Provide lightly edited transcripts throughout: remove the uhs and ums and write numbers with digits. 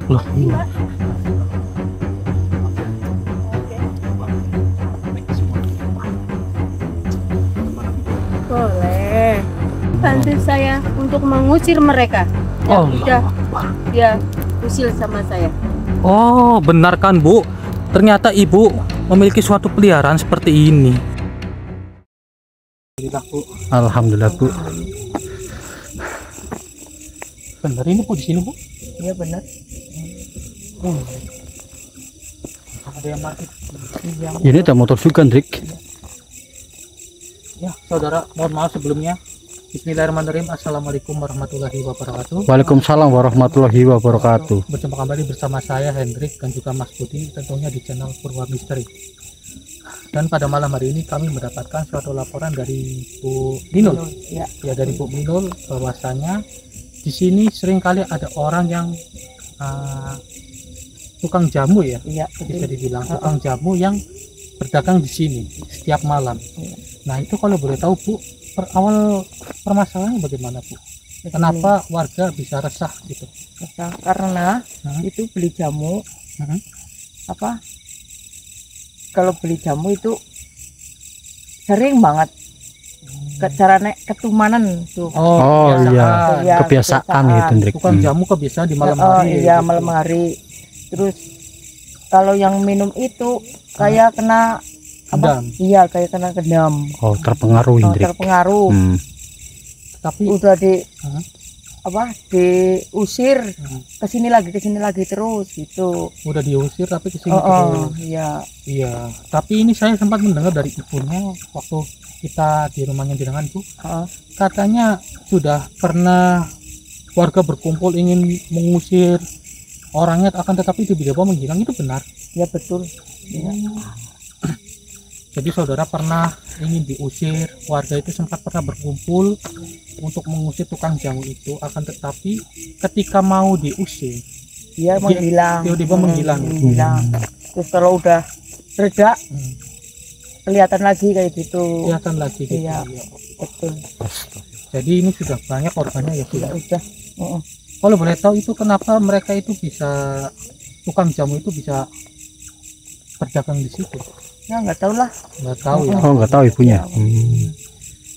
Loh, Iya. Boleh. Bantu saya untuk mengusir mereka. Ya oh, udah, dia usil sama saya. oh, benar kan, Bu? Ternyata Ibu memiliki suatu peliharaan seperti ini. Alhamdulillah, Bu. Benar ini, Bu, di sini, Bu? Iya benar. Oh. Ada yang mati. Iya. Ini ada motor juga, Drik. Ya, saudara, mohon maaf sebelumnya. Bismillahirrahmanirrahim. Assalamualaikum warahmatullahi wabarakatuh. Waalaikumsalam warahmatullahi wabarakatuh. Berjumpa kembali bersama saya Hendrik dan juga Mas Budi, tentunya di channel Purwa Misteri. Dan pada malam hari ini kami mendapatkan suatu laporan dari Bu Minul. Ya. Ya, dari Bu Minul bahwasanya di sini seringkali ada orang yang tukang jamu ya, Iya. bisa dibilang tukang jamu yang berdagang di sini setiap malam. Nah, itu kalau boleh tahu, Bu, awal permasalahannya bagaimana, Bu? Kenapa warga bisa resah gitu? Karena itu beli jamu apa? Kalau beli jamu itu sering banget caranya ketumanan tuh. Oh kebiasaan. iya, Ya, kebiasaan gitu, Drik. Tukang jamu kebiasaan di malam Oh, hari. iya, gitu. malam hari. Terus kalau yang minum itu kayak kena apa? Gendam. Iya, kayak kena gendam. Oh, terpengaruh, Oh, Drik. terpengaruh. Tapi Udah di Hmm. apa? Diusir ke sini lagi terus gitu. udah diusir tapi kesini Oh, terus. iya. Iya. Tapi ini saya sempat mendengar dari ibunya waktu kita di rumahnya jenengan, Bu. Heeh. Katanya sudah pernah warga berkumpul ingin mengusir orangnya, akan tetapi tiba-tiba menghilang. Itu benar? Ya betul. Iya. Jadi saudara pernah ingin diusir, warga itu sempat pernah berkumpul untuk mengusir tukang jamu itu, akan tetapi ketika mau diusir Dia menghilang. tiba-tiba menghilang. Menghilang. Terus kalau udah reda kelihatan lagi kayak gitu. Kelihatan lagi gitu. Iya. Ya. Betul. Jadi ini sudah banyak korbannya ya, Bu. Ya udah. Heeh. Kalau boleh tahu itu kenapa mereka itu bisa, tukang jamu itu bisa berdagang di situ? Ya nggak tahu lah. Nggak tahu ya. Oh, nggak tahu ibunya.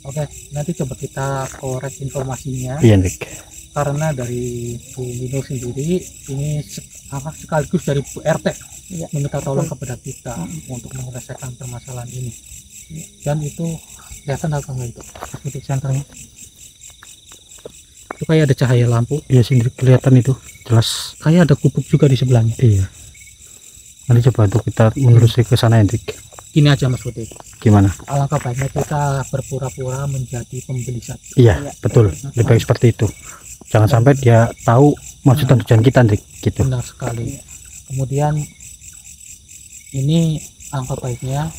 Oke, nanti coba kita korek informasinya. Iya, Drik. Karena dari Bu Minul sendiri ini sekaligus dari Bu RT Iya. meminta tolong kepada kita untuk menyelesaikan permasalahan ini. Dan itu kelihatan apa enggak itu titik senternya? Itu kayak ada cahaya lampu. Iya sih, Drik, kelihatan itu jelas. Kayak ada kubuk juga di sebelahnya. Iya. Nanti coba untuk kita menelusuri ke sana, Drik. Gini aja Mas Budi, Gimana? alangkah baiknya kita berpura-pura menjadi pembeli saja. Iya, betul. Lebih baik seperti itu. Jangan sampai dia tahu maksud dan tujuan kita, Drik, gitu. Benar sekali. Kemudian ini alangkah baiknya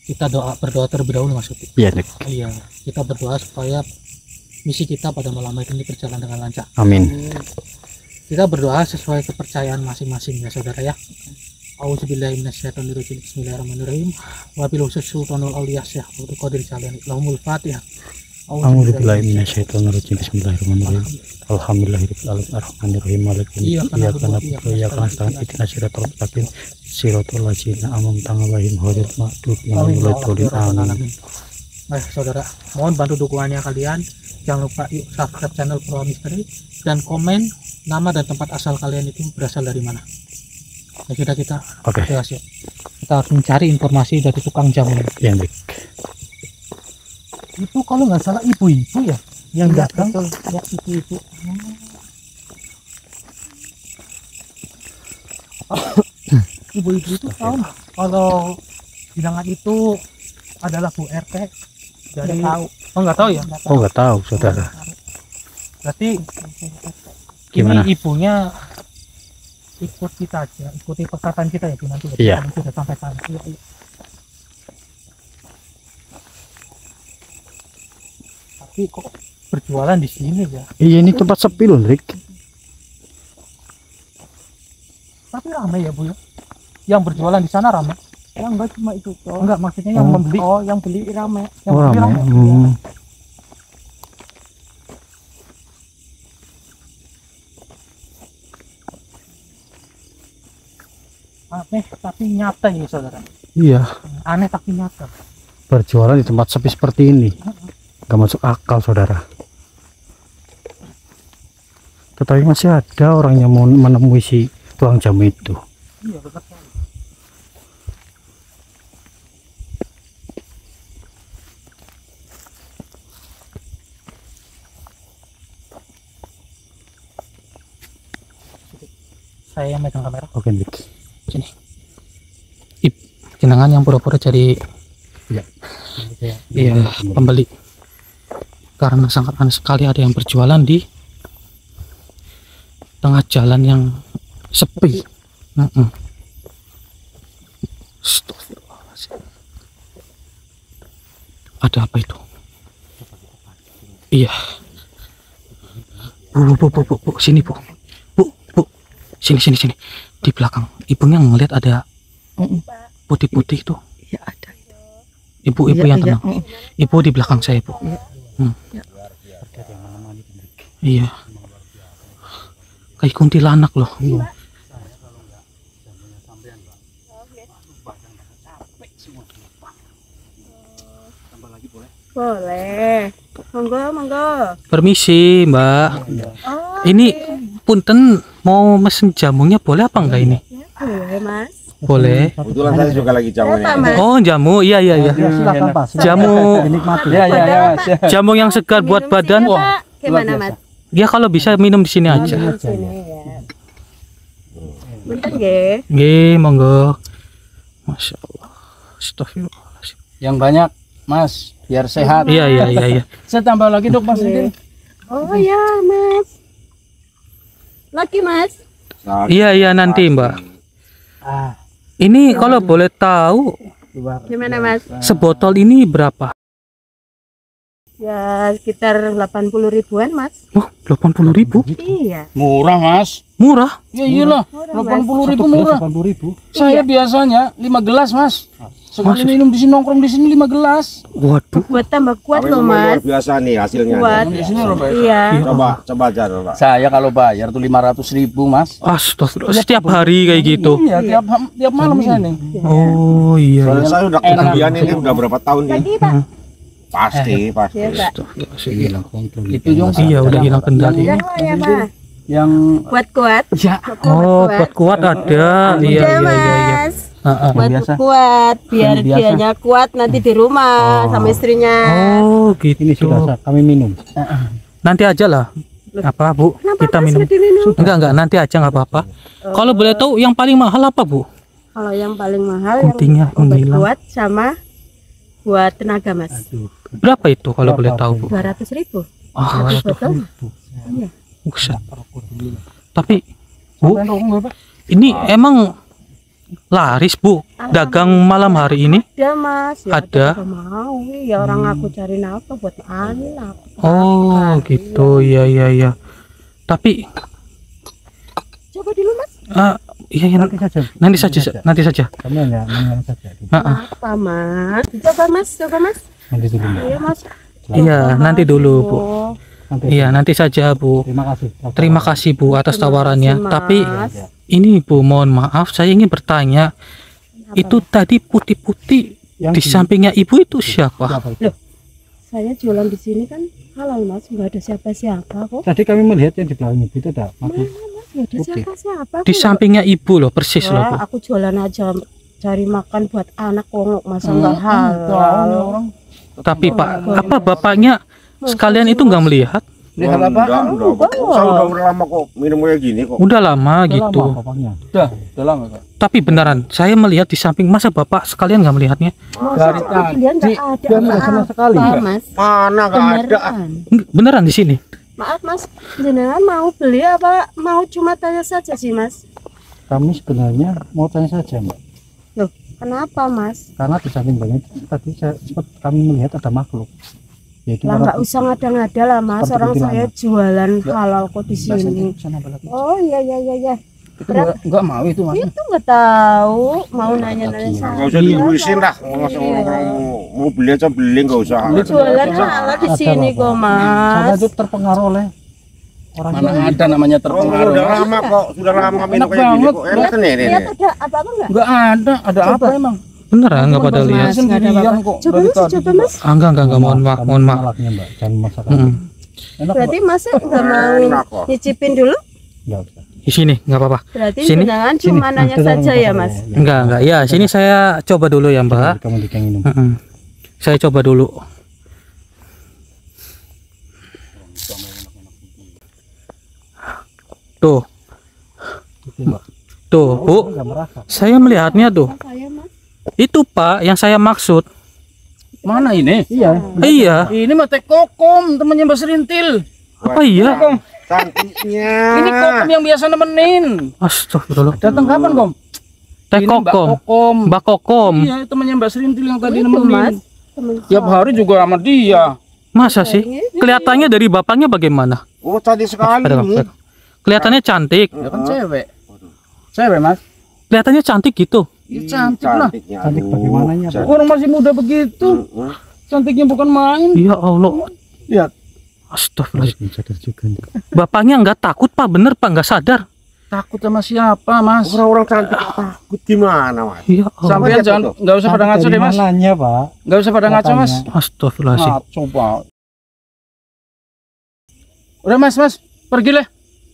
kita berdoa terlebih dahulu Mas Budi. Iya, Drik. Iya, kita berdoa supaya misi kita pada malam hari ini berjalan dengan lancar. Amin. Kita berdoa sesuai kepercayaan masing-masing ya saudara ya. Auzubillahi minasyaitonirrajim. Bismillahirrahmanirrahim. Wabil khusus sultanul auliya Syekh Abdul Qadir Jalani. Lahumul Fatihah. A'udzubillahi minasyaitonirrajim. Bismillahirrahmanirrahim. Alhamdulillahirabbil alamin arrahmanirrahim maliki yaumiddin iyyaka na'budu wa iyyaka nasta'in ihdinas siratal mustaqim siratal ladzina an'amta 'alaihim ghairil maghdubi 'alaihim waladdallin. Amin. Baik saudara, mohon bantu dukungannya kalian. Jangan lupa yuk subscribe channel Purwa Misteri dan komen nama dan tempat asal kalian itu berasal dari mana. Ya sudah kita Oke. jelas ya. Kita harus mencari informasi dari tukang jamu. Iya, Drik. Itu kalau nggak salah ibu-ibu ya yang Iya, datang. betul. Ya ibu-ibu. Ibu-ibu itu tahu nggak kalau bilangan itu adalah Bu RT dari Nggak tahu. Oh nggak tahu ya. Oh, nggak tahu, saudara. Berarti Gimana? ini ibunya ikut kita aja, ikuti perkataan kita ya Bu, nanti ya. Iya. Kita sudah sampai sana. Iya, iya. Tapi kok berjualan di sini ya? Iya, ini tempat sepi loh, Drik. Tapi ramai ya Bu ya? Yang berjualan di sana ramai? Ya enggak cuma itu toh. Enggak, maksudnya yang membeli. Oh, yang beli rame. Yang Oh, beli ramai. ramai. Aneh tapi nyata ini saudara. Iya, Aneh tapi nyata. berjualan di tempat sepi seperti ini nggak masuk akal saudara. Tetapi masih ada orang yang mau menemui si tukang jamu itu. Iya benar. Saya yang megang kamera. Oke, Dik. Sini. Jenengan yang pura-pura jadi Iya. iya pembeli. Karena sangat aneh sekali ada yang berjualan di tengah jalan yang sepi. Astagfirullahaladzim. Ada apa itu? Iya. Bu, sini bu. Bu, sini. Di belakang. Ibunya ngelihat ada putih-putih itu. Iya ada. Ibu Iya, yang iya, tenang. Ibu di belakang saya, Bu. Iya. Kayak kuntilanak loh. Boleh. Monggo. Permisi, Mbak. Ini punten mau mesen jamunya boleh apa enggak ini? Boleh, Mas. Boleh. Kebetulan saya juga lagi jamunya. Oh, jamu. Iya. Silakan Pak. Jamu Dinikmati. jamu yang segar buat badan. Gimana, Mas? Ya kalau bisa minum di sini aja. Sini ya. Bentar, nggih. Nggih, monggo. Masya Allah. Astagfirullahaladzim. Yang banyak Mas biar sehat. Iya. Saya tambah lagi dok Mas Didin. Oh ya, Mas. Lagi, Mas. Iya nanti, Mbak. Ini kalau boleh tahu Gimana, Mas? sebotol ini berapa? Ya, sekitar 80 ribuan, Mas. Oh, 80.000. Iya. Murah Mas. Murah. Ya iyalah, Murah, 80.000 murah. 80.000. Saya biasanya 5 gelas Mas. Sekali minum di sini nongkrong di sini 5 gelas. Waduh. Buat tambah kuat Tapi loh, memang luar Mas. biasa nih hasilnya. Kuat. Di sini berapa? Iya. Coba aja, Pak. Saya kalau bayar tuh 500.000 Mas. Astagfirullah. Setiap hari kayak gitu. Iya, tiap malam saya nih. Oh iya. Soalnya saya udah kemudian ini udah berapa tahun nih? Lagi, Pak. Pasti. Iya, Pak. Itu yang Iya udah hilang kendali. Udah lah ya, Pak. yang Kuat-kuat. Ya. Oh, kuat ada. Iya. Mas. Buat biasa. kuat, biar Yang biasa. dianya kuat nanti di rumah sama istrinya. Oh, gitu. Ini sudah sah, kami minum. Nanti aja lah. Apa, Bu? Kenapa, Kita Mas, minum. sudah diminum? Enggak, nanti aja nggak apa-apa. Kalau boleh tahu yang paling mahal apa, Bu? Kalau yang paling mahal Kuntingnya yang obat menghilang. kuat sama buat tenaga, Mas. Berapa itu kalau boleh tahu, Bu? 200.000. Ah, Satu botol. Iya. buset. Tapi, Bu, ini emang laris, Bu, dagang malam hari ini? Ada, Mas. Ya, Ada. juga mau. Ya orang aku cari nafkah buat anak. Oh, gitu. Iya. Tapi, Coba dulu, Mas. iya, nanti saja. Kami hanya mengenal saja. Apa, Mas? Coba, Mas. Nanti dulu, Mbak. Iya, Mas. Iya, nanti dulu, Bu. Oh, Nanti. Iya, nanti saja, Bu. Terima kasih. Terima kasih, Bu, atas tawarannya. Mas. Tapi ini, Bu, mohon maaf, saya ingin bertanya. Itu tadi putih-putih Yang di sampingnya Ibu itu siapa? Saya jualan di sini kan halal, Mas. Nggak ada siapa-siapa kok. Tadi kami melihat yang di belakang itu ada Mas, nggak ada siapa-siapa. Di sampingnya Ibu loh, persis loh, Bu. Aku jualan aja cari makan buat anak kok, masa nggak halal. orang. Tapi Pak, apa bapaknya sekalian itu nggak melihat? Lihat apa? Enggak. Saya udah lama kok minum kayak gini kok. Udah lama gitu. bapaknya. Udah lama Kak. Tapi beneran, saya melihat di samping, masa Bapak sekalian nggak melihatnya? Dari tadi. Dia nggak ada sama sekali. apa, Mas. Mana enggak ada. Beneran. Beneran di sini? Maaf, Mas. Jenengan mau beli apa mau cuma tanya saja sih, Mas? Kami sebenarnya mau tanya saja, Mbak. Loh, kenapa, Mas? Karena di samping banyak tadi saya sempat kami melihat ada makhluk. Yaitu Lah nggak usah ngada-ngada lah, Mas. Seperti Orang gimana? saya jualan halal kok di sini. Oh iya. Itu enggak mau itu Mas. Itu nggak tahu, mau nanya-nanya Enggak saya. usah diurusin lah. Mau beli aja beli enggak usah. Jualan halal di sini kok, Saya Mas. itu terpengaruh oleh Mana ada namanya terpengaruh. Sudah lama kok, sudah lama minum kayak gini banget. kok. Enak nih ini. Lihat ada apa-apa enggak? Enggak ada apa emang? Beneran nggak pada lihat? Sendirian kok. Coba dari mas, tadi. coba mas. Enggak, mohon maaf. Alatnya, Mbak. Jangan masakan. Enak, Berarti mas nggak mau Enak kok. nyicipin dulu? Enggak usah. Di sini nggak apa-apa. Berarti Sini, jangan cuma nanya saja ya mas. Enggak. Ya, sini saya coba dulu ya, Mbak. Kamu dikeng minum. Saya coba dulu. Tuh. Tuh, Bu. Saya melihatnya tuh. Saya mas. Itu Pak yang saya maksud. Mana ini? Iya. Iya. Ini mah teh kokom, temannya Mbak Serintil. Apa iya? Cantiknya. Ini kokom yang biasa nemenin. Astagfirullah. Datang kapan, Kom? Teh Ini Mbak Kokom. Kokom. Mbak Kokom. Iya, temannya Mbak Serintil yang tadi Itu nemenin. mas. Temen Tiap hari juga sama dia. Masa sih? Kelihatannya dari bapaknya bagaimana? Oh, cantik sekali Ada, ini. Kelihatannya cantik. Ya kan cewek. Cewek, Mas. Kelihatannya cantik gitu. Ya, cantik lah. Cantiknya. Cantik aduh. bagaimananya, Pak? Cantik. Orang masih muda begitu. Cantiknya bukan main. Ya Allah. Lihat. Astagfirullahaladzim. Bapaknya nggak takut Pak, bener Pak, nggak sadar. Takut sama siapa, Mas? Orang-orang cantik takut gimana, Mas? Ya Allah. Sampai jangan nggak usah pada ngaco deh, Mas. Mananya, Pak. Nggak usah pada ngaco, Mas. Astagfirullahaladzim. Ngaco, Pak. Udah, Mas, pergi lah.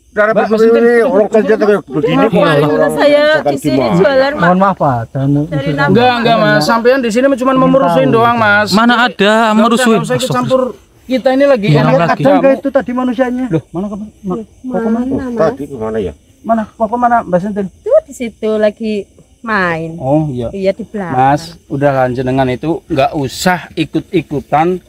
Cara Mbak, begini orang kerja kayak begini kok. Ngapain Orang saya misalkan di sini gimana? jualan mas. Mohon maaf, Pak. Jangan Dari nama. Enggak, Mas. Sampean di sini cuma memurusin doang, Mas. Mana ada Nggak merusuhin? usah ikut campur. Kita ini lagi Gimana enak lagi? aja. Enggak itu tadi manusianya. Loh, mana kamu? Mana mas? Tadi gimana ya? Mana? Papa mana? Mbak Sentil. Tuh di situ lagi main. Oh, iya. Iya di belakang. Mas, udah kan jenengan itu nggak usah ikut-ikutan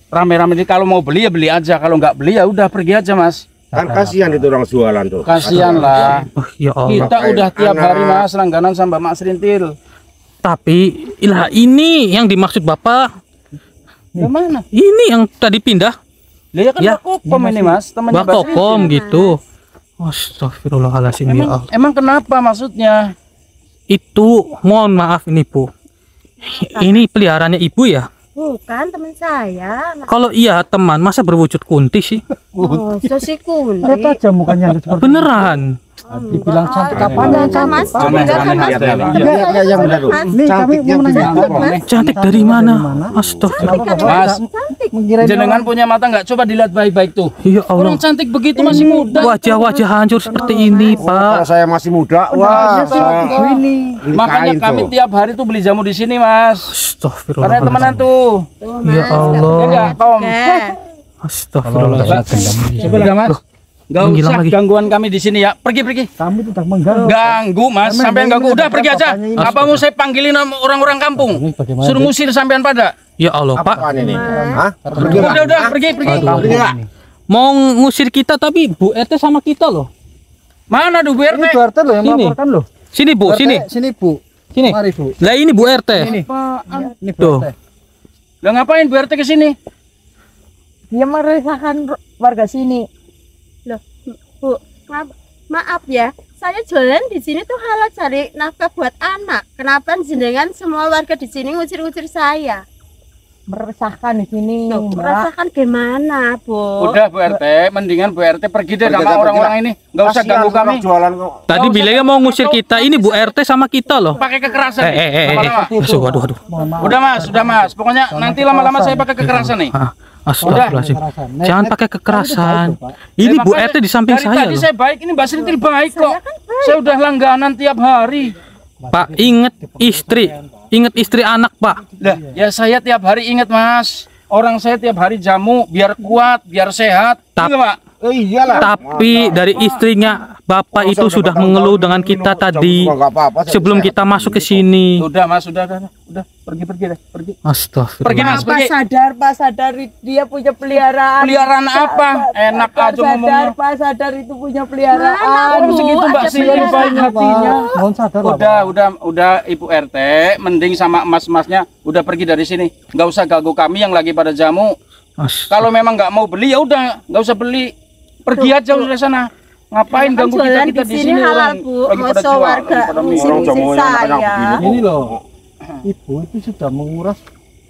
rame-rame ini. Kalau mau beli ya beli aja, kalau nggak beli ya udah pergi aja, Mas. Kan kasihan itu orang jualan tuh. Kasihan lah. Oh, ya Allah. Kita Pakai udah tiap anak. hari Mas langganan sama Mbak Serintil. Tapi ilah ini yang dimaksud Bapak. Yang mana? Ini yang tadi pindah. Lah ya kan Ya, Mbak Kokom ini, Mas, temannya Mbak Mbak Kokom Serintil. gitu. Astagfirullahaladzim ya Allah. Emang kenapa maksudnya? Itu mohon maaf ini Bu. Ini peliharaannya Ibu ya? Bukan teman saya. Kalau iya teman, masa berwujud kunti sih? Oh, sosi kuning. Lihat aja mukanya seperti Beneran. dibilang cantik Apanya apanya kan mas? Aneh, Enggak kan aneh, mas? lihat, lihat. Lihat yang benar tuh. Ini kami Cantiknya mau menanya gimana? Cantik dari mana? Astagfirullah. Mas, Cantik. mengira jenengan punya mata nggak coba dilihat baik-baik tuh. Ya Allah. Orang cantik begitu masih muda. Wajah-wajah hancur seperti ini, Kalau Pak. saya masih muda, wah, saya ini Makanya nikahin kami tuh. tiap hari tuh beli jamu di sini, Mas. Karena temenan Astagfirullahaladzim. tuh. Tuh, Ya Mas. Allah. Ya enggak, Tom. Astagfirullahaladzim. Udah, Mas. Enggak menghilang usah lagi. gangguan kami di sini ya. Pergi. kami tidak mengganggu. Ganggu, Mas. Sampean ganggu. Udah pergi aja. Apa mau saya panggilin sama orang-orang kampung? Bagaimana? Suruh ngusir sampean pada. Ya Allah, Pak. Apaan ini? Hah? Pergi nggak? Udah, pergi. Pergi nggak? Mau ngusir kita tapi Bu RT sama kita loh. Mana tuh Bu RT? Ini Bu RT loh yang Sini. melaporkan loh. Sini, Bu, sini. Sini, Bu. Sini. Mari, Bu. Lah ini Bu RT. Apaan? Ini Bu Tuh. RT. Lah ngapain Bu RT ke sini? Dia meresahkan warga sini. Loh, Bu, maaf ya. Saya jualan di sini tuh halal cari nafkah buat anak. Kenapa jenengan semua warga di sini ngusir-ngusir saya? Meresahkan di sini, Loh, Mbak. merasakan gimana, Bu? Udah Bu RT, mendingan Bu RT pergi deh Pergi sama aja, orang-orang ini. Enggak usah Kasihan ganggu orang kami. jualan kok. Tadi Nggak usah bilangnya mau ngusir kita. Ini Bu RT sama kita loh. Pakai kekerasan. nih. Lama-lama. Waduh. Mohon maaf. Udah Mas. Pokoknya nanti lama-lama saya pakai kekerasan nih. Ah, Astagfirullahaladzim. Kekerasan. Jangan pakai kekerasan. Ini Ya, Bu makanya RT di samping dari saya tadi loh. saya baik, ini Mbak Serintil baik kok. Saya kan baik. Saya udah langganan tiap hari. Pak, inget istri. Inget istri anak, Pak. Lah, ya saya tiap hari ingat, Mas. Orang saya tiap hari jamu biar kuat, biar sehat. Tap- Iya, Pak. Iyalah. Tapi dari istrinya Bapak Kalau itu saya sudah udah mengeluh bakal dengan minum kita jamu tadi juga nggak apa-apa, saya sebelum bisa. kita masuk ke sini. Udah, Mas, udah. Pergi deh, pergi. Astagfirullah. Pergi, Mas, Pak pergi. sadar, Pak sadar dia punya peliharaan. Peliharaan apa? Enak Pak aja sadar, ngomongnya. Pak sadar itu punya peliharaan. Orang segitu Mbak ada sih peliharaan. baik hatinya. Mohon sadar lah, Pak. Udah Ibu RT, mending sama emas-emasnya udah pergi dari sini. Nggak usah ganggu kami yang lagi pada jamu. Kalau memang nggak mau beli ya udah, nggak usah beli. Pergi aja udah sana. Ngapain Kan ganggu jualan kita di di sini sini halal, orang Bu. lagi pada Masa jual, warga lagi pada minum. ngusir-ngusir Orang jamunya saya. enak-enak begini. Ini loh. Ibu itu sudah menguras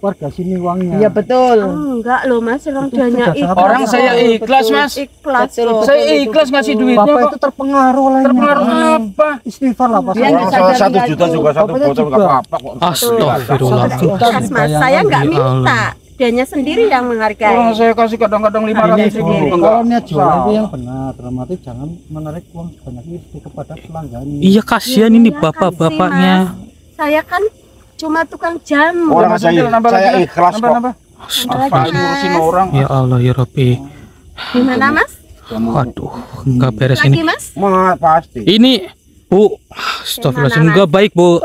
warga sini uangnya. Iya betul. Enggak loh Mas, orang dianya ikhlas. Orang saya ikhlas, Mas. Ikhlas kok. Saya ikhlas ngasih duitnya Bapak kok. itu terpengaruh lah. Terpengaruh apa? Istighfar lah Pak. Dia Orang nggak sadar 1 juta nggak juga tuh. 1 botol nggak apa-apa kok. Astagfirullah. Ikhlas Mas, saya nggak minta. Dianya sendiri yang Orang menghargai. saya kasih kadang-kadang 500 ribu. Kalau niat jualan itu yang benar, dalam arti jangan menarik uang sebanyak itu kepada pelanggan. Iya kasihan ini Iya, bapak-bapaknya. kasih, Mas. Saya kan cuma tukang jamu. Orang Nambah lagi, nambah saya lagi. ikhlas kok. Nambah. Nambah Apa lagi, ngurusin Mas. orang? Ya Allah ya Rabbi. Gimana Mas? Waduh, nggak beres Lagi ini. Mas? Pasti. Ini Bu, astagfirullahaladzim, Gimana, nggak baik Bu.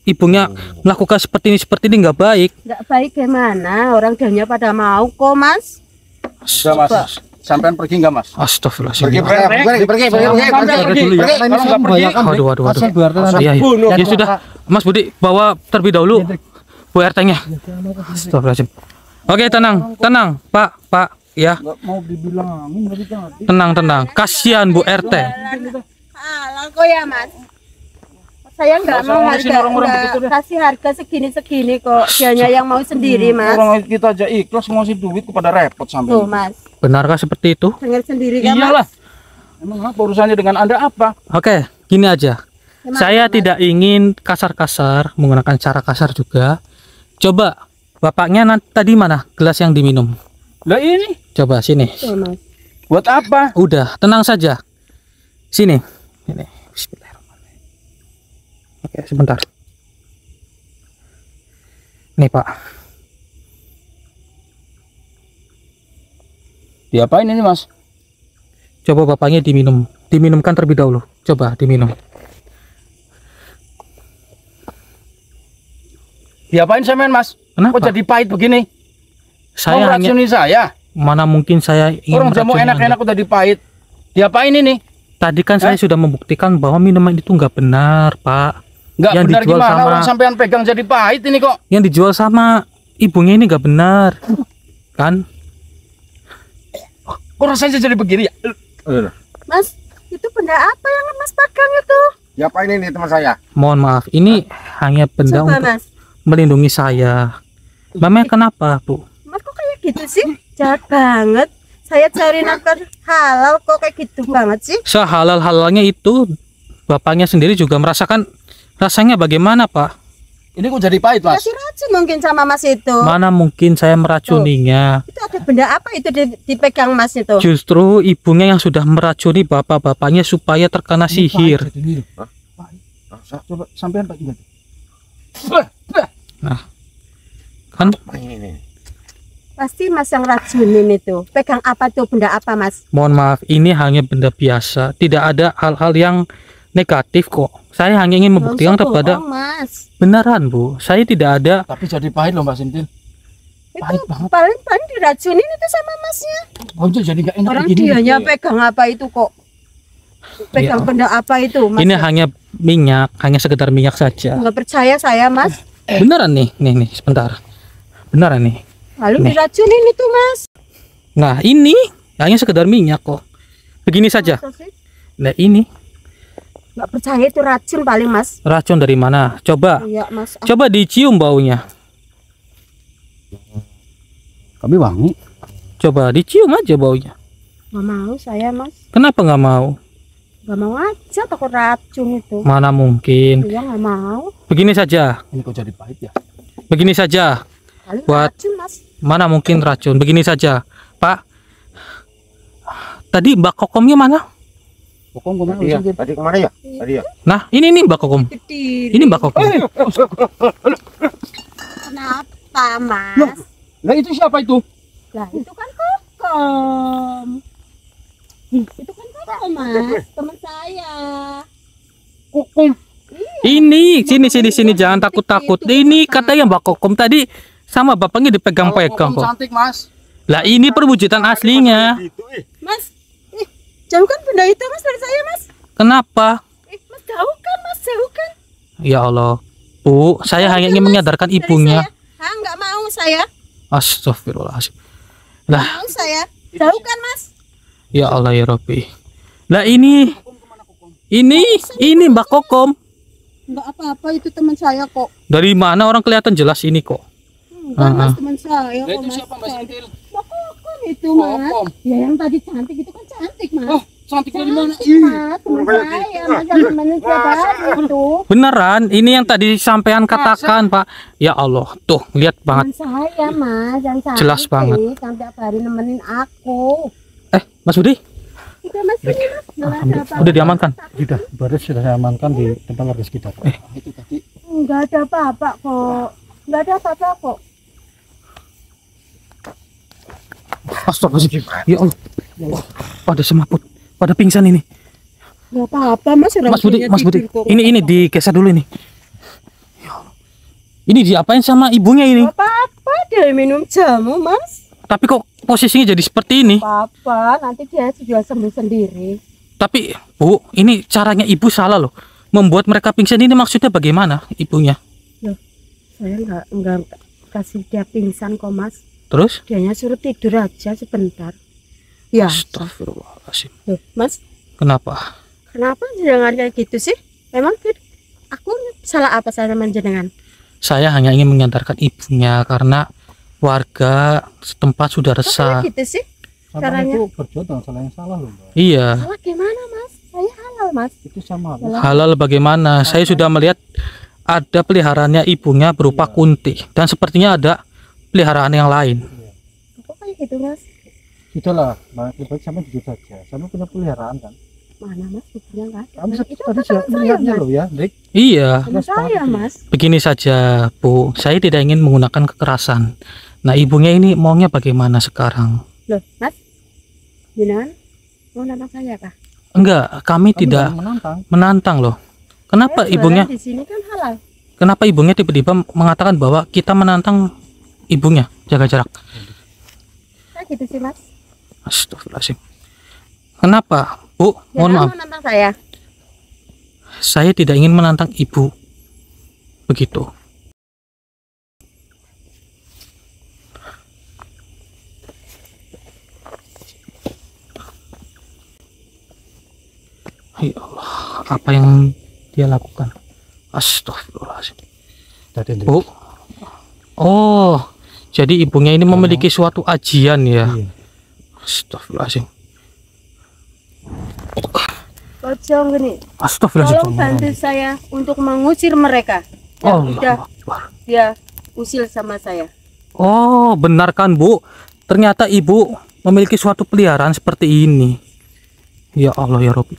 Ibunya melakukan seperti ini nggak baik. Nggak baik gimana? Orang dianya pada mau kok Mas. Sudah Mas. Sampean pergi enggak Mas? Astagfirullahaladzim. Pergi. Sampean pergi. dulu ya. Kalau nggak pergi, Waduh. Kasihan Bu RT nanti. Iya, ya sudah, Mas Budi bawa terlebih dahulu Bu RT-nya. Astagfirullahaladzim. Oke, tenang, Pak, ya. nggak mau dibilangin dari tadi. Tenang. Kasihan Bu RT. Alah kok ya Mas. Saya nggak Nggak mau usah ngurusin harga, orang-orang nggak begitu deh. kasih harga segini kok. Dianya yang mau sendiri Mas. Orang kita aja ikhlas ngasih duit kepada repot Tuh sampai. Mas, Benarkah seperti itu? dengar sendiri kan Iyalah. Mas. Emang apa urusannya dengan Anda apa? Oke, gini aja. Gimana, Saya Mas? tidak ingin kasar-kasar, menggunakan cara kasar juga. Coba, bapaknya tadi mana gelas yang diminum? Lah ini Coba sini. Tuh Mas. buat apa? Udah, tenang saja. Sini. Ini. Bismillahirrahmanirrahim. Oke, sebentar. Nih, Pak. Diapain ini Mas? Coba bapaknya diminum. Diminumkan terlebih dahulu. Coba diminum. Diapain sampean Mas? Kenapa? Kok jadi pahit begini? Saya Mau hanya racuni saya? mana mungkin saya ingin Orang jamu meracuni enak-enak Anda. udah dipahit. Diapain ini? Tadi kan saya sudah membuktikan bahwa minuman itu nggak benar, Pak. Nggak Yang benar dijual gimana sama- orang sampean pegang jadi pahit ini kok. Yang dijual sama ibunya ini nggak benar, kan? Kok rasanya jadi begini ya? Mas, itu benda apa yang Mas pegang itu? Siapa ini nih teman saya? Mohon maaf, ini hanya benda Coba untuk Mas. melindungi saya. Memang kenapa, Bu? Mas kok kayak gitu sih? Jahat banget. Saya cari nafkah halal kok kayak gitu banget sih? Sehalal-halalnya itu bapaknya sendiri juga merasakan rasanya bagaimana, Pak? Ini kok jadi pahit Mas? Kasih racun mungkin sama Mas itu. Mana mungkin saya meracuninya? Itu ada benda apa itu dipegang Mas itu? Justru ibunya yang sudah meracuni bapak-bapaknya supaya terkena sihir. Coba sampean Pak ingat. Kan Ini. Pasti Mas yang racunin itu. Pegang apa tuh, benda apa Mas? mohon maaf, ini hanya benda biasa. Tidak ada hal-hal yang negatif kok. Saya hanya ingin membuktikan Nggak usah kepada bohong, Mas. benaran, Bu. Saya tidak ada. Tapi jadi pahit loh Mbak Sintil. Pahit Itu banget. paling diracunin itu sama Masnya. Bocil jadi nggak enak Orang begini. dianya pegang apa itu kok? Pegang Ya. benda apa itu Mas? Ini hanya minyak, hanya sekedar minyak saja. Nggak percaya saya Mas. Beneran nih, sebentar. Beneran nih. Lalu Nih. diracunin itu Mas. Nah, ini hanya sekedar minyak kok. Begini saja. Masa sih? Nah, ini Nggak percaya itu racun paling Mas. racun dari mana? Coba. Iya Mas. Coba dicium baunya. Kami wangi. Coba dicium aja baunya. Nggak mau saya Mas. Kenapa nggak mau? Nggak mau aja takut racun itu. Mana mungkin. Iya nggak mau. Begini saja. Ini kok jadi pahit ya? Begini saja. Paling Buat- racun Mas. Mana mungkin racun. Begini saja. Pak. Tadi Mbak Kokomnya mana? Pokoknya kemana Tadi ya, Sintil? tadi kemana ya? Tadi ya. Nah, ini nih Mbak Kokom. Berdiri. Ini Mbak Kokom. Kenapa Mas? Lah itu siapa itu? Lah itu kan Kokom. Itu kan Kokom Mas, teman saya. Kokom. Ini sini jangan takut-takut. Ini katanya Mbak Kokom tadi sama bapaknya dipegang-pegang Kokom kok. cantik Mas. Lah ini perwujudan aslinya. Mas, jauhkan benda itu Mas dari saya Mas. Kenapa? Mas jauhkan Mas, jauhkan. Ya Allah. Bu, saya hanya ingin Mas, menyadarkan dari ibunya. saya. Nggak mau saya. Astagfirullahaladzim. Lah, Mau saya. Jauhkan Mas. ya Allah ya Rabbi. Lah ini Mbak Kokom. Nggak apa-apa itu teman saya kok. Dari mana orang kelihatan jelas ini kok. Enggak mas, teman saya Lah kok itu mas. siapa Mbak Sintil? Lah, Kokon itu mas. Kokom. Ya yang tadi cantik itu kan cantik mas. Oh, cantik dari mana? Cantik mas, teman saya mas, temannya siapa itu. Beneran, ini yang tadi sampean katakan, Pak. Ya Allah, tuh lihat banget. Teman saya mas, yang cantik. Jelas banget. Yang tiap hari nemenin aku. Mas Budi, Udah mas, ini mas. Nggak ada apa-apa. udah diamankan. Sudah, baris sudah saya amankan di tempat warga sekitar. Itu tadi. Enggak ada apa-apa kok. Enggak ada apa-apa kok. Astagfirullahaladzim. Ya Allah. Wah, pada semaput, pada pingsan ini. Enggak apa-apa mas. Mas Budi, ini digeser dulu ini. Ya Allah. Ini diapain sama ibunya ini? Enggak apa-apa, dia minum jamu mas. Tapi kok posisinya jadi seperti ini? Apa, nanti dia sudah sembuh sendiri. Tapi Bu, ini caranya ibu salah loh. Membuat mereka pingsan ini maksudnya bagaimana ibunya? Saya enggak kasih dia pingsan kok mas. Terus? Dianya suruh tidur aja sebentar. Ya, Astagfirullahaladzim. loh, mas, Kenapa? kenapa jenengan kayak gitu sih? Memang aku salah apa sama jenengan? Saya hanya ingin mengantarkan ibunya karena warga setempat sudah Kok resah. kayak gitu sih? Sama Caranya? itu berbuat dengan salah yang salah loh, Mbak. Iya. Salah gimana mas? Saya halal mas. Itu sama. Salah. Halal bagaimana? Saya sudah melihat ada peliharaannya ibunya berupa kunti dan sepertinya ada peliharaan yang lain. Kok kayak gitu mas? Sudahlah, Mbak, lebih baik sama jujur saja. Sama punya peliharaan kan. Mana mas? Ibunya nggak ada. Kamu Itu tadi apa siap teman saya melihatnya mas? loh ya, Dik. Iya. Teman saya mas. Begini saja, Bu. Saya tidak ingin menggunakan kekerasan. Nah, ibunya ini maunya bagaimana sekarang? Loh mas? Jenengan mau nantang saya kah? Enggak, kami Kamu tidak jangan menantang. menantang loh. Kenapa Saya ibunya? jualan di sini kan halal. Kenapa ibunya tiba-tiba mengatakan bahwa kita menantang ibunya? Jaga jarak. Kayak gitu sih mas. Astagfirullahaladzim. Kenapa, Bu? Mohon Jangan maaf. mau nantang saya. Saya tidak ingin menantang ibu. Begitu. Ya Allah, apa yang dia lakukan? Astagfirullahaladzim. Tadi, Dik. Bu. Oh, jadi ibunya ini memiliki suatu ajian ya. Iya. Astagfirullahaladzim. Pocong gini. Astagfirullahaladzim. Tolong bantu saya untuk mengusir mereka. Oh, Udah dia usil sama saya. oh, benar kan, Bu? Ternyata ibu memiliki suatu peliharaan seperti ini. Ya Allah ya Rabbi.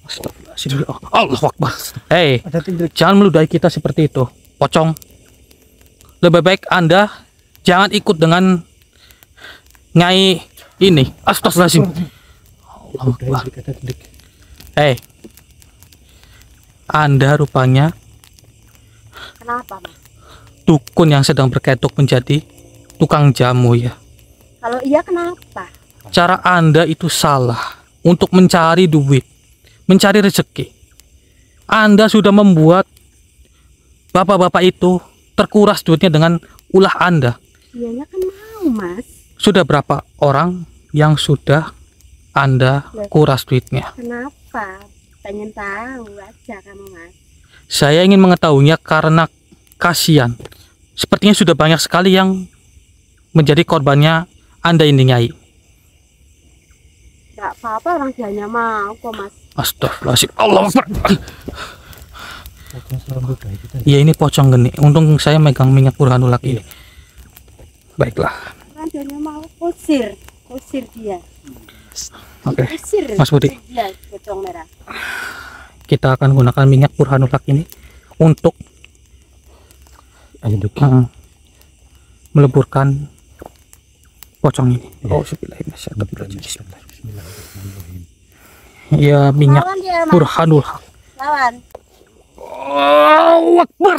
Astagfirullahaladzim. Allahu Akbar. Hei, Ada tinggal jangan meludahi kita seperti itu, pocong. Lebih baik Anda jangan ikut dengan nyai ini. Astagfirullahaladzim. Allahu Akbar. Hei, Anda rupanya Kenapa mas? dukun yang sedang berkedok menjadi tukang jamu ya. Kalau iya kenapa? Cara Anda itu salah untuk mencari duit, mencari rezeki. Anda sudah membuat bapak-bapak itu terkuras duitnya dengan ulah Anda. Dianya kan mau mas. Sudah berapa orang yang sudah Anda kuras duitnya? Kenapa? Pengen tahu aja kamu mas. Saya ingin mengetahuinya karena kasihan. Sepertinya sudah banyak sekali yang menjadi korbannya Anda ini, Nyai. Gak apa-apa orang dianya mau kok mas. Astagfirullahaladzim. Allah Akbar. pocong serambut kayak gitu. Ya ini pocong geni. Untung saya megang minyak burhanulak ini. Baiklah. Orang dianya mau usir dia. Oke. Usir. Mas Budi. Usir dia pocong merah. Kita akan gunakan minyak burhanulak ini untuk Ayo, Dik. meleburkan pocong ini. Iya. Oh, bismillahirrahmanirrahim. Ya, minyak Lawan dia mas. burhanulak. Lawan. Allahu Akbar.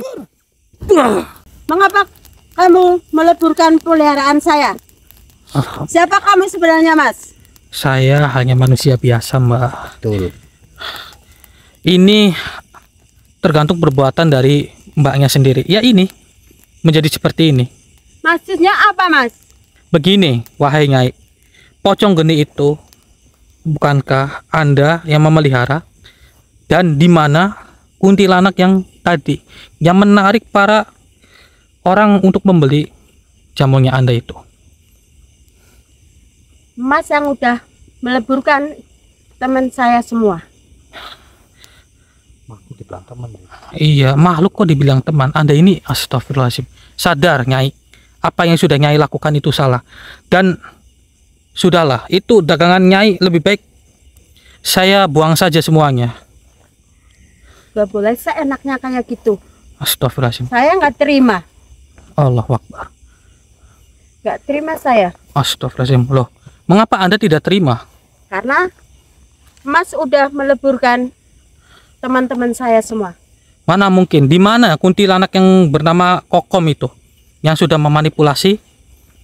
Mengapa kamu meleburkan peliharaan saya? Siapa kamu sebenarnya mas? Saya hanya manusia biasa, Mbak. Betul. Ini tergantung perbuatan dari mbaknya sendiri. Ya ini menjadi seperti ini. Maksudnya apa mas? Begini, wahai Nyai. Pocong geni itu bukankah Anda yang memelihara? Dan di mana kuntilanak yang tadi yang menarik para orang untuk membeli jamunya Anda itu? Mas yang udah meleburkan teman saya semua. Aku dibilang teman. Iya, makhluk kok dibilang teman. Anda ini astagfirullahaladzim. Sadar, Nyai. Apa yang sudah Nyai lakukan itu salah. Dan sudahlah, itu dagangan Nyai, lebih baik saya buang saja semuanya. Gak boleh seenaknya kayak gitu. Astagfirullahaladzim. Saya nggak terima. Allahu Akbar. Nggak terima saya. Astagfirullahaladzim. Loh, mengapa Anda tidak terima? Karena Mas udah meleburkan teman-teman saya semua. Mana mungkin? Di mana kuntilanak yang bernama Kokom itu yang sudah memanipulasi?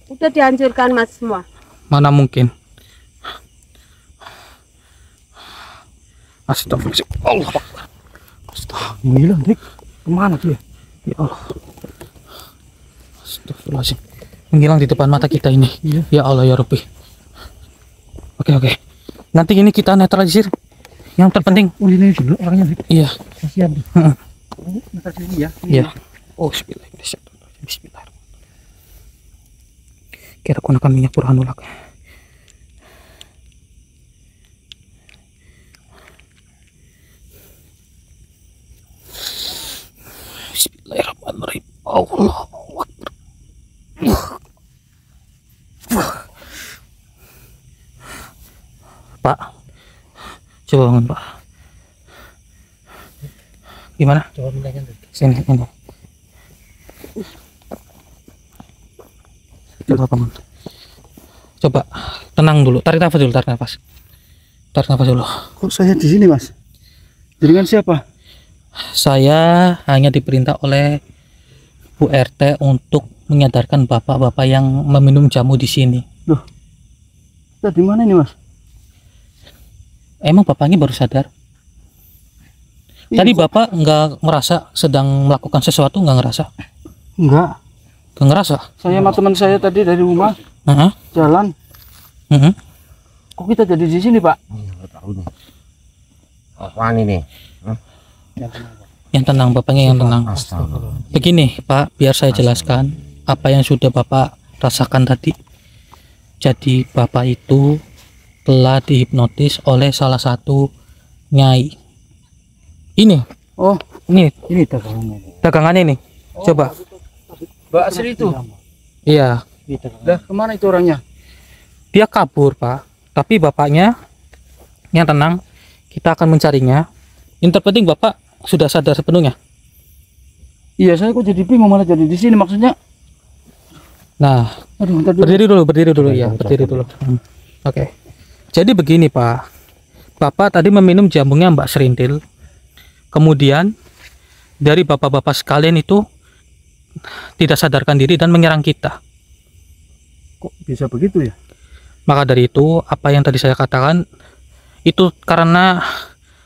Udah dihancurkan Mas semua. Mana mungkin? Astagfirullahaladzim. Allah Akbar. Menghilang, Dik. Kemana dia? Ya Allah. Astagfirullahaladzim. Menghilang di depan mata kita ini. Ya Allah ya Rabbi. Oke. Nanti ini kita netralisir. Yang terpenting. Oh, ini dulu orangnya, Dik. Iya. Kasihan, Dik. Minta sini ya. Iya. Oh, bismillahirrahmanirrahim. Bismillahirrahmanirrahim. Kita gunakan minyak burhanullah. Bismillahirrahmanirrahim. Allahu Akbar. Pak, coba bangun Pak. Gimana? Coba minyakan, Dik. Sini, ini. Coba bangun. Coba tenang dulu. Tarik nafas dulu. Tarik nafas dulu. Kok saya di sini, Mas? Dengan siapa? Saya hanya diperintah oleh Bu RT untuk menyadarkan bapak-bapak yang meminum jamu di sini. Loh, kita di mana ini, Mas? Emang bapaknya baru sadar? Iya, Tadi kok. bapak nggak ngerasa sedang melakukan sesuatu, nggak ngerasa? Enggak. Nggak ngerasa? Saya sama teman saya tadi dari rumah Heeh. jalan. Heeh. Kok kita jadi di sini, Pak? Nggak tahu nih. Apaan ini? Yang tenang, bapaknya yang tenang. Astaga. Begini Pak, biar saya jelaskan apa yang sudah Bapak rasakan tadi. Jadi Bapak itu telah dihipnotis oleh salah satu nyai. Ini, Oh, ini ini dagangannya. dagangannya nih. Coba. Mbak Asri itu. Iya, Lah, kemana itu orangnya? dia kabur Pak. Tapi bapaknya yang tenang, kita akan mencarinya. Yang terpenting Bapak sudah sadar sepenuhnya. Iya, saya kok jadi bingung malah jadi di sini maksudnya. Nah, Aduh, ntar dulu. berdiri dulu ya, berdiri dulu. Oke. Jadi begini Pak, Bapak tadi meminum jamunya Mbak Serintil. Kemudian dari bapak-bapak sekalian itu tidak sadarkan diri dan menyerang kita. Kok bisa begitu ya? Maka dari itu, apa yang tadi saya katakan itu karena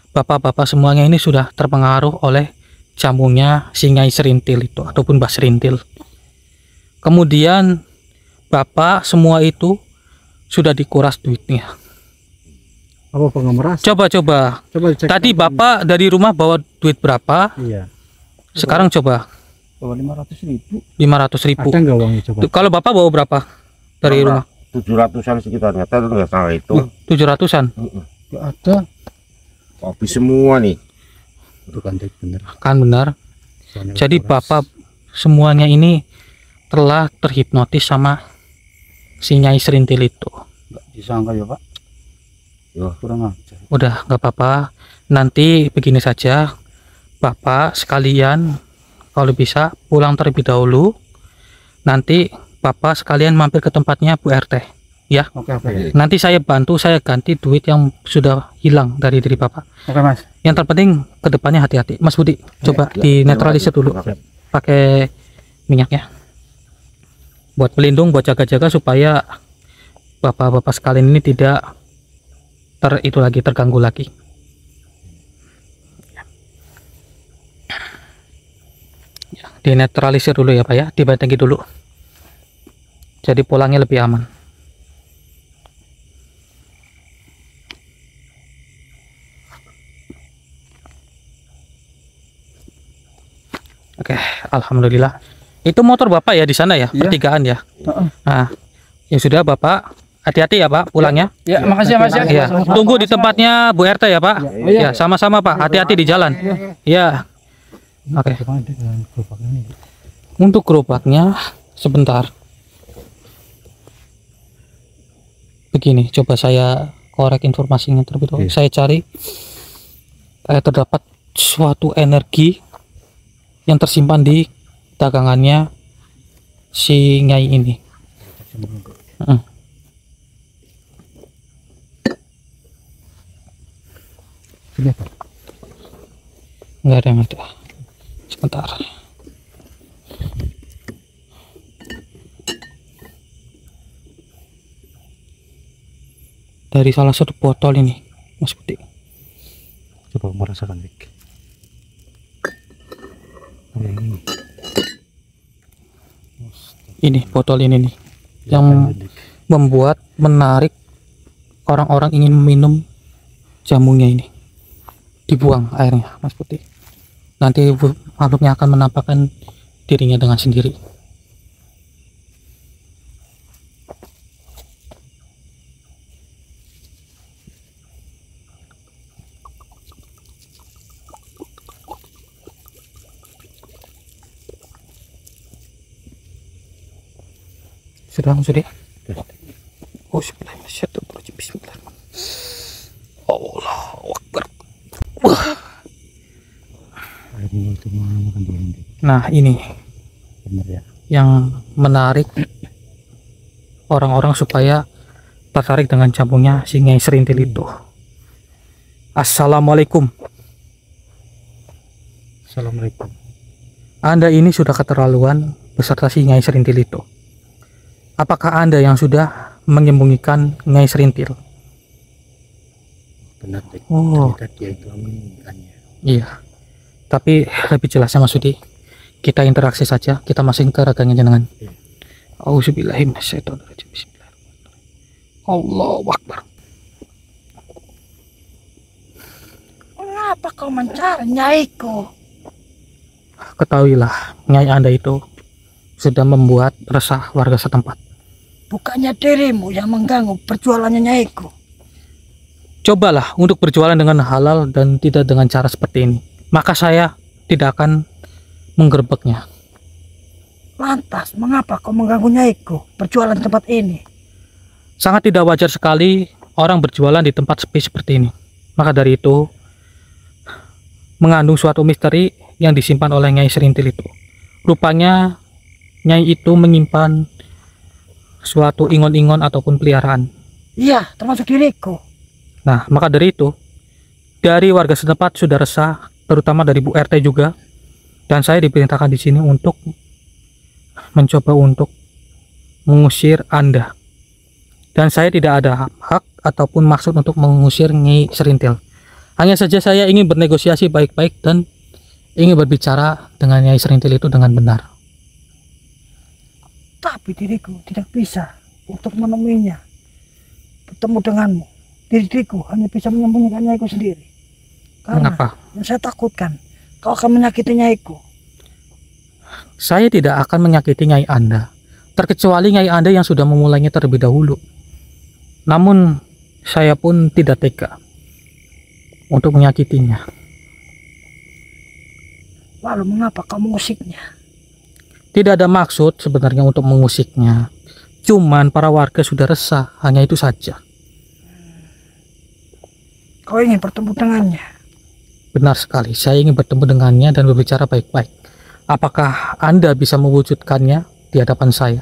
bapak-bapak semuanya ini sudah terpengaruh oleh jamunya si Nyai Serintil itu ataupun Mbak Serintil. Kemudian bapak semua itu sudah dikuras duitnya. Apa pengemeras? Coba Coba cek. tadi bapak dari rumah bawa duit berapa? Iya. Sekarang coba Bawa 500.000. 500.000. Ada nggak uangnya coba? Kalau bapak bawa berapa dari rumah? 700-an sekitarnya. Tadi nggak salah itu. 700-an. Nggak ada. Habis semua nih. Itu kan Dik, bener. Kan benar. Soalnya Jadi kuras. bapak semuanya ini telah terhipnotis sama si Nyai Serintil itu. Nggak disangka ya, Pak. Yo. Kurang aja. Udah nggak apa-apa. Nanti begini saja, bapak sekalian kalau bisa pulang terlebih dahulu. Nanti bapak sekalian mampir ke tempatnya Bu RT. Ya. Oke. Nanti saya bantu, saya ganti duit yang sudah hilang dari diri bapak. Oke, Mas. Yang terpenting kedepannya hati-hati. Mas Budi, coba Ya, dinetralisir dulu Oke. pakai minyaknya. Buat pelindung, buat jaga-jaga supaya bapak-bapak sekalian ini tidak terganggu lagi. Ya, dinetralisir dulu ya Pak ya, dibantengi dulu. Jadi pulangnya lebih aman. Oke, alhamdulillah Itu motor Bapak ya di sana ya, Iya. pertigaan ya. Heeh. Nah, ya sudah Bapak, hati-hati ya Pak pulangnya. Ya, makasih ya Mas ya. Ya, tunggu di tempatnya Bu RT ya Pak. Ya, sama-sama Pak, hati-hati di jalan. Ya. Oke. Gimana dengan gerobak ini? Untuk gerobaknya sebentar. Begini, coba saya korek informasinya terlebih dahulu. Saya cari terdapat suatu energi yang tersimpan di dagangannya si Nyai ini. Heeh. Enggak ada yang ada. Sebentar. Dari salah satu botol ini, Mas Budi. Coba merasakan Dik. Ini Ini botol ini nih, yang membuat menarik orang-orang ingin minum jamunya ini. Dibuang airnya, Mas Putih. Nanti makhluknya akan menampakkan dirinya dengan sendiri. Sudah, oh, bismillah. Allahu Akbar. airnya itu makan dulu Dik. Nah, ini Bener ya. yang menarik orang-orang supaya tertarik dengan jamunya si Nyai Serintil itu. Assalamualaikum. Assalamualaikum. Anda ini sudah keterlaluan beserta si Nyai Serintil itu. Apakah Anda yang sudah menyembunyikan Nyai Serintil? Benar Dik. Oh, Ternyata dia itu menginginkannya. iya. Tapi lebih jelasnya Mas Sudi, kita interaksi saja, kita masukin ke raganya jenengan. Auzubillahi minasyaitonirrajim. Bismillahirrahmanirrahim. Allahu Akbar. Mengapa kau mencari nyaiku? Ketahuilah, Nyai Anda itu sudah membuat resah warga setempat. Bukannya dirimu yang mengganggu perjualannya nyaiku. Cobalah untuk berjualan dengan halal dan tidak dengan cara seperti ini. Maka saya tidak akan menggerebeknya. Lantas, mengapa kau mengganggu nyaiku berjualan di tempat ini? Sangat tidak wajar sekali orang berjualan di tempat sepi seperti ini. Maka dari itu, mengandung suatu misteri yang disimpan oleh Nyai Serintil itu. Rupanya Nyai itu menyimpan suatu ingon-ingon ataupun peliharaan. Iya, termasuk diriku. Nah, maka dari itu, dari warga setempat sudah resah, terutama dari Bu RT juga, dan saya diperintahkan di sini untuk mencoba untuk mengusir Anda. Dan saya tidak ada hak ataupun maksud untuk mengusir Nyai Serintil. Hanya saja saya ingin bernegosiasi baik-baik dan ingin berbicara dengan Nyai Serintil itu dengan benar. Tapi diriku tidak bisa untuk menemuinya. Bertemu denganmu. Diriku hanya bisa menyembunyikan nyaiku sendiri. Karena Mengapa? yang saya takutkan, kau akan menyakiti nyaiku. Saya tidak akan menyakiti Nyai Anda, terkecuali Nyai Anda yang sudah memulainya terlebih dahulu. Namun, saya pun tidak tega untuk menyakitinya. Lalu mengapa kau mengusiknya? Tidak ada maksud sebenarnya untuk mengusiknya. Cuman para warga sudah resah, hanya itu saja. Kau ingin bertemu dengannya? Benar sekali, saya ingin bertemu dengannya dan berbicara baik-baik. Apakah Anda bisa mewujudkannya di hadapan saya?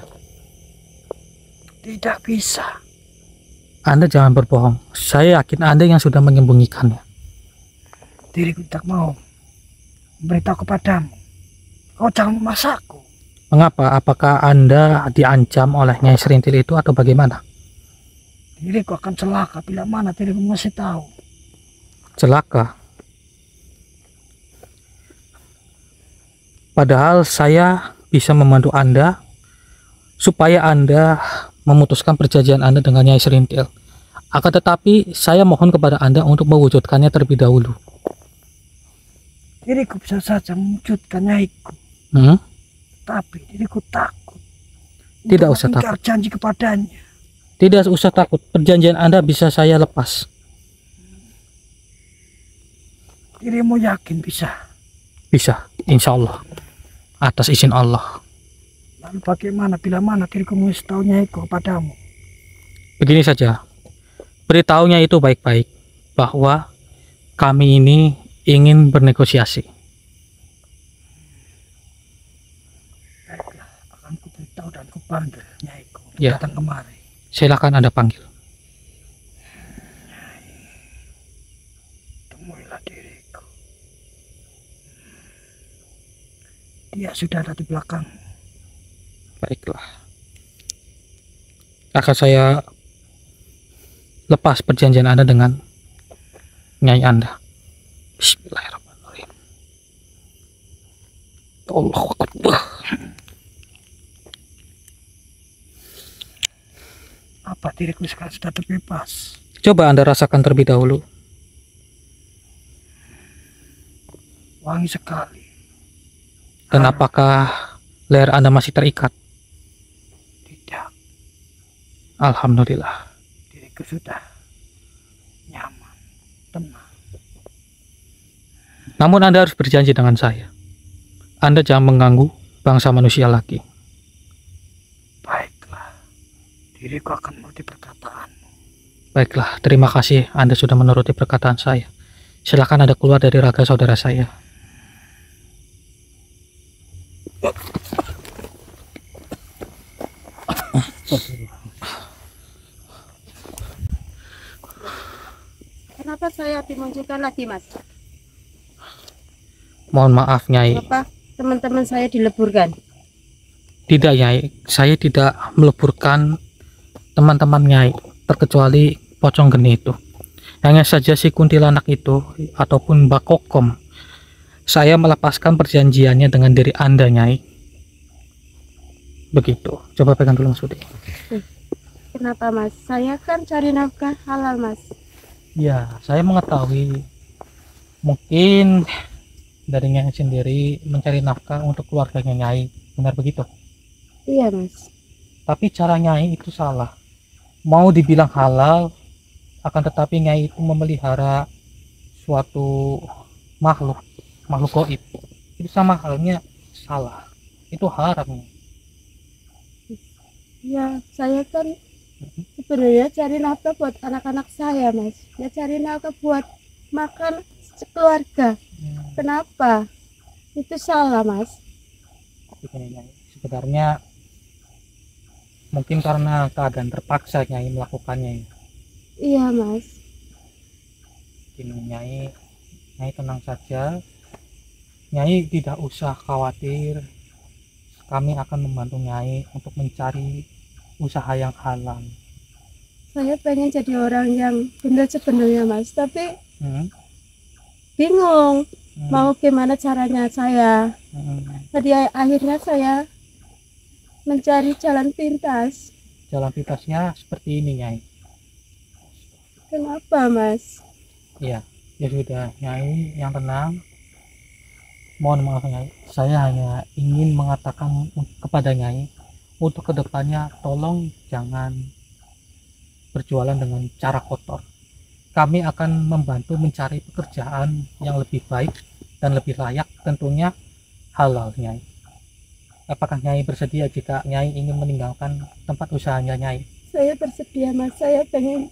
Tidak bisa. Anda jangan berbohong. Saya yakin Anda yang sudah menyembunyikannya. Diriku tidak mau memberitahu kepadamu. Kau jangan memasakku. Mengapa? Apakah Anda diancam oleh Nyai Serintil itu atau bagaimana? Diriku akan celaka bila mana diriku masih tahu. Celaka. Padahal saya bisa membantu Anda supaya Anda memutuskan perjanjian Anda dengan Nyai Serintil. Akan tetapi saya mohon kepada Anda untuk mewujudkannya terlebih dahulu. Diriku bisa saja mewujudkan nyaiku. Tapi diriku takut. Tidak untuk usah mengingkar janji kepadanya. Tidak usah takut, perjanjian Anda bisa saya lepas. Dirimu yakin bisa? Bisa, insya Allah. Atas izin Allah. Lalu bagaimana bila mana diriku memberitahu Nyai kepadamu? Begini saja, beritahunya itu baik-baik bahwa kami ini ingin bernegosiasi. Baiklah, akan kuberitahu dan kupanggil Nyaiku Ya. datang kemari. Silakan Anda panggil. Temuilah diriku. Dia sudah ada di belakang. Baiklah. Akan saya lepas perjanjian Anda dengan Nyai Anda. Bismillahirrahmanirrahim. Allahu Akbar. Apa diriku sekarang sudah terbebas? Coba Anda rasakan terlebih dahulu. Wangi sekali. Dan apakah leher Anda masih terikat? Tidak, Alhamdulillah. diriku sudah nyaman, tenang. Namun Anda harus berjanji dengan saya. Anda jangan mengganggu bangsa manusia lagi. Baiklah, diriku akan menuruti perkataanmu. Baiklah, terima kasih Anda sudah menuruti perkataan saya. Silakan Anda keluar dari raga saudara saya. Kenapa saya dimunculkan lagi, Mas? Mohon maaf Nyai. Kenapa teman-teman saya dileburkan? Tidak Nyai, saya tidak meleburkan teman-teman Nyai, terkecuali pocong geni itu. Hanya saja si kuntilanak itu ataupun Mbak Kokom, saya melepaskan perjanjiannya dengan diri Anda Nyai. Begitu. Coba pegang dulu Mas Budi. Kenapa, Mas? Saya kan cari nafkah halal, Mas. Ya, saya mengetahui mungkin dari Nyai sendiri mencari nafkah untuk keluarganya Nyai. Benar begitu? Iya, Mas. Tapi cara Nyai itu salah. Mau dibilang halal, akan tetapi Nyai itu memelihara suatu makhluk gaib. Itu sama halnya salah. Itu haram. Ya, saya kan sebenarnya cari nafkah buat anak-anak saya, Mas. Ya cari nafkah buat makan sekeluarga. Kenapa? Itu salah, Mas. Begini, Nyai. Sebenarnya mungkin karena keadaan terpaksa Nyai melakukannya. Iya, Mas. Gini Nyai tenang saja. Nyai tidak usah khawatir. Kami akan membantu Nyai untuk mencari usaha yang halal. Saya pengen jadi orang yang benar sebenarnya, Mas. Tapi Hmm? bingung Hmm. mau gimana caranya saya. Tadi akhirnya saya mencari jalan pintas. Jalan pintasnya seperti ini Nyai. Kenapa, Mas? Iya, ya sudah Nyai yang tenang. Mohon maaf Nyai, saya hanya ingin mengatakan kepada Nyai untuk kedepannya tolong jangan berjualan dengan cara kotor. Kami akan membantu mencari pekerjaan yang lebih baik dan lebih layak, tentunya halal Nyai. Apakah Nyai bersedia jika Nyai ingin meninggalkan tempat usahanya Nyai? Saya bersedia, Mas. Saya pengen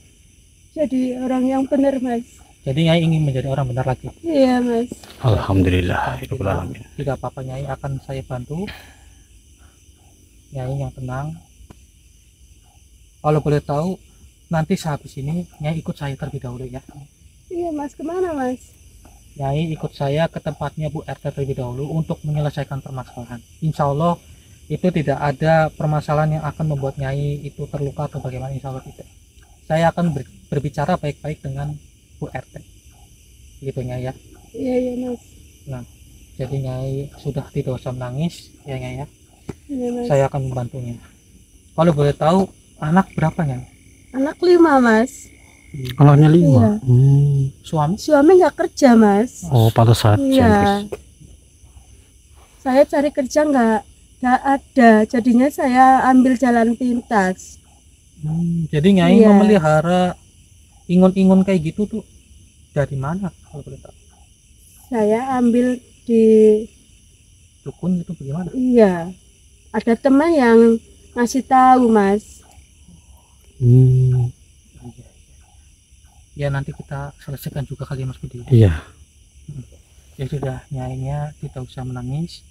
jadi orang yang benar, Mas. Jadi Nyai ingin menjadi orang benar lagi. Iya, Mas. Alhamdulillah. Tidak apa-apa Nyai, akan saya bantu. Nyai yang tenang. Kalau boleh tahu, nanti sehabis ini Nyai ikut saya terlebih dahulu ya. Iya, Mas. Kemana, Mas? Nyai ikut saya ke tempatnya Bu RT terlebih dahulu untuk menyelesaikan permasalahan. Insya Allah itu tidak ada permasalahan yang akan membuat Nyai itu terluka atau bagaimana, insya Allah tidak. Saya akan berbicara baik-baik dengan Bu RT. Gitu Nyai ya. Iya, iya, Mas. Jadi Nyai sudah tidak usah menangis ya Nyai ya. Iya, Mas. Saya akan membantunya. Kalau boleh tahu anak berapa Nyai? Anak 5, Mas. Anaknya 5. Suami? Suami nggak kerja, Mas. Oh, pada saat Iya. Saya cari kerja nggak Gak ada, jadinya saya ambil jalan pintas. Jadi Nyai Iya. memelihara ingun-ingun kayak gitu tuh dari mana kalau boleh tahu? Saya ambil di, Dukun itu bagaimana? iya, ada teman yang ngasih tahu Mas. Ya nanti kita selesaikan juga kali ya Mas Budi. Iya. Ya sudah, Nyainya tidak usah menangis.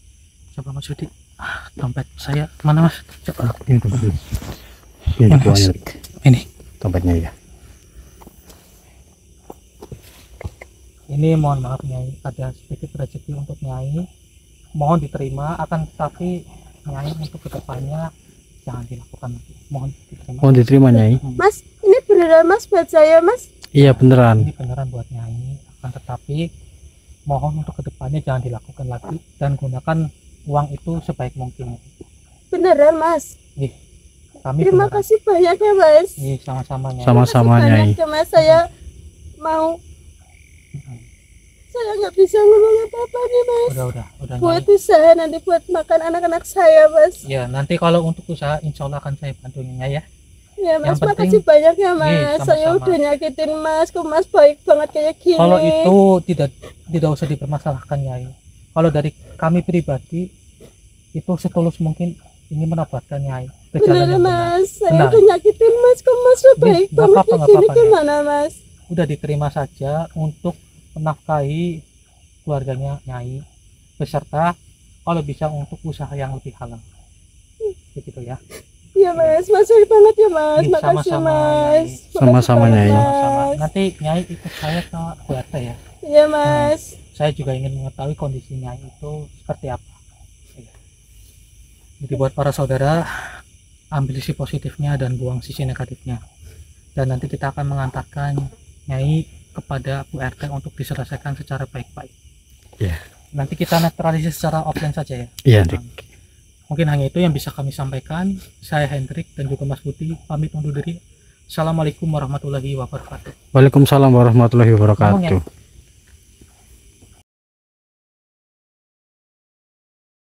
Coba Mas Budi, dompet saya mana Mas? Coba. Ini dompetnya. Ini Mas. dompetnya. Ini. Dompetnya ya. Ini mohon maaf Nyai, ada sedikit rezeki untuk Nyai. Mohon diterima, akan tetapi Nyai untuk kedepannya jangan dilakukan lagi. Mohon diterima. Mohon diterima Nyai. Mas, ini beneran Mas buat saya Mas. Iya beneran. Ini beneran buat Nyai, akan tetapi mohon untuk kedepannya jangan dilakukan lagi dan gunakan uang itu sebaik mungkin. Beneran Mas. Kami Terima beneran. kasih banyak ya Mas. Sama-sama Nyai. Sama-sama Terima kasih Nyai. banyak ya, Mas. Saya mau. Saya nggak bisa ngomong apa-apa nih Mas. Udah Buat Nyai. usaha nanti buat makan anak-anak saya Mas. Ya nanti kalau untuk usaha insya Allah akan saya bantu Nyai ya. Ya Mas, Yang penting- makasih banyak ya Mas. sama-sama. Saya udah nyakitin Mas, kok Mas baik banget kayak gini. Kalau itu tidak usah dipermasalahkan Nyai. Kalau dari kami pribadi itu setulus mungkin ini menobatkan Nyai ke jalan bener yang benar. Mas, saya Benar. udah nyakitin Mas, kok Mas udah baik nggak banget apa-apa, kayak nggak gini apa-apa, gimana Mas? Udah diterima saja untuk menafkahi keluarganya Nyai beserta kalau bisa untuk usaha yang lebih halal. Begitu ya. Iya Mas, makasih banget ya Mas, Iya, makasih sama-sama, Mas. Nyai. Sama-sama, Makasih Nyai. banget, Sama-sama. Mas. Nanti Nyai ikut saya ke Bu RT ya. Iya Mas. Saya juga ingin mengetahui kondisi Nyai itu seperti apa. Iya. Jadi buat para saudara, ambil sisi positifnya dan buang sisi negatifnya. Dan nanti kita akan mengantarkan Nyai kepada Bu RT untuk diselesaikan secara baik-baik. Iya. Nanti kita netralisir secara offline saja ya. Iya Dik. Mungkin hanya itu yang bisa kami sampaikan. Saya Hendrik dan juga Mas Budi pamit undur diri. Assalamualaikum warahmatullahi wabarakatuh. Waalaikumsalam warahmatullahi wabarakatuh.